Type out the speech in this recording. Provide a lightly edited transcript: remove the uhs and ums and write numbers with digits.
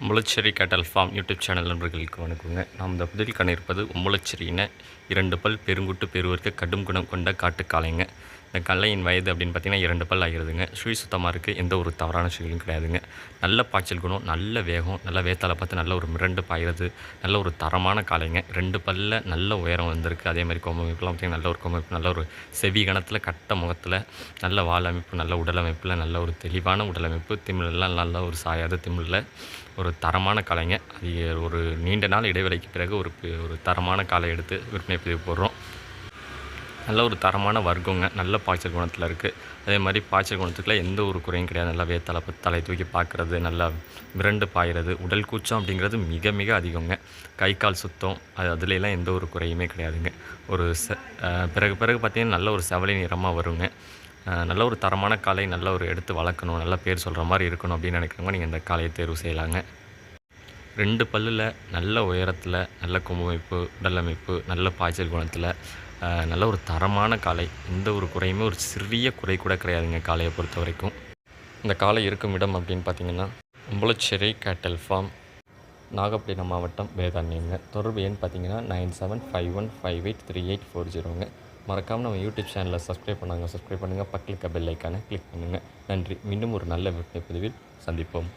முளச்சேரி கேட்டல் form YouTube channel நண்பர்களுக்கு வணக்கங்க. நாம் இந்த புதில் காண இருப்பது முளச்சேரியின 2 பல் பெருங்குட்டு பெருவர்க்க கடும் குணம் கொண்ட காட்டுக்காளைங்க. இந்த கல்லையின் வயது அப்படின்னு பார்த்தீங்கன்னா 2 பல் ஆகிருதுங்க. சுழி சுத்தமாக இருக்குது, எந்த ஒரு தவறான சுழியும் கிடையாதுங்க. நல்ல பாய்ச்சல் குணம், நல்ல வேகம், நல்ல வேத்தாளை பார்த்து நல்ல ஒரு மிரண்டு பாயிறது, நல்ல ஒரு தரமான காளைங்க. 2 பல்ல நல்ல உயரம் வந்திருக்கு. அதே மாதிரி கொம்பமைப்புலாம் பார்த்திங்கன்னா நல்ல ஒரு கொம்பமைப்பு, நல்ல ஒரு செவி கணத்தில் கட்ட முகத்தில் நல்ல வால் அமைப்பு, நல்ல உடலமைப்பில் நல்ல ஒரு தெளிவான உடலமைப்பு, திமிழெல்லாம் நல்ல ஒரு சாயாத திமிழில் ஒரு தரமான காளைங்க. அது ஒரு நீண்ட நாள் இடைவெளிக்கு பிறகு ஒரு தரமான காளை எடுத்து விற்பனை பதிவு போடுறோம். நல்ல ஒரு தரமான வர்க்கங்க, நல்ல பாய்ச்சல் குணத்தில் இருக்குது. அதே மாதிரி பாய்ச்சல் குணத்துக்குள்ள எந்த ஒரு குறையும் கிடையாது. நல்லா வேத்தலை தலை தூக்கி பார்க்குறது, நல்லா மிரண்டு பாயிறது, உடல் கூச்சம் அப்படிங்கிறது மிக மிக அதிகங்க. கை கால் சுத்தம் அதுலலாம் எந்த ஒரு குறையுமே கிடையாதுங்க. ஒரு பிறகு பார்த்திங்கன்னா நல்ல ஒரு செவலை நிறமாக வருங்க. நல்ல ஒரு தரமான காளை, நல்ல ஒரு எடுத்து வளர்க்கணும், நல்ல பேர் சொல்கிற மாதிரி இருக்கணும் அப்படின்னு நினைக்கிறவங்க நீங்கள் இந்த காளையை தேர்வு செய்யலாங்க. 2 பல்லில் நல்ல உயரத்தில் நல்ல கொம்பமைப்பு, உடலமைப்பு, நல்ல பாய்ச்சல் குணத்தில் நல்ல ஒரு தரமான காளை. எந்த ஒரு குறையுமே ஒரு சிறிய குறை கூட கிடையாதுங்க காளையை பொறுத்த வரைக்கும். இந்த காளை இருக்கும் இடம் அப்படின்னு பார்த்தீங்கன்னா முளச்சேரி கேட்டல் ஃபார்ம், நாகப்பட்டினம் மாவட்டம், வேதாரண்யங்க. தொடர்பு எண் பார்த்தீங்கன்னா 9751583840ங்க. மறக்காமல் நம்ம யூடியூப் சேனலை சப்ஸ்கிரைப் பண்ணுங்கள். பக்கத்தில் இருக்க பெல் ஐக்கானை கிளிக் பண்ணுங்கள். நன்றி. மீண்டும் ஒரு நல்ல விற்பனை பதிவில் சந்திப்போம்.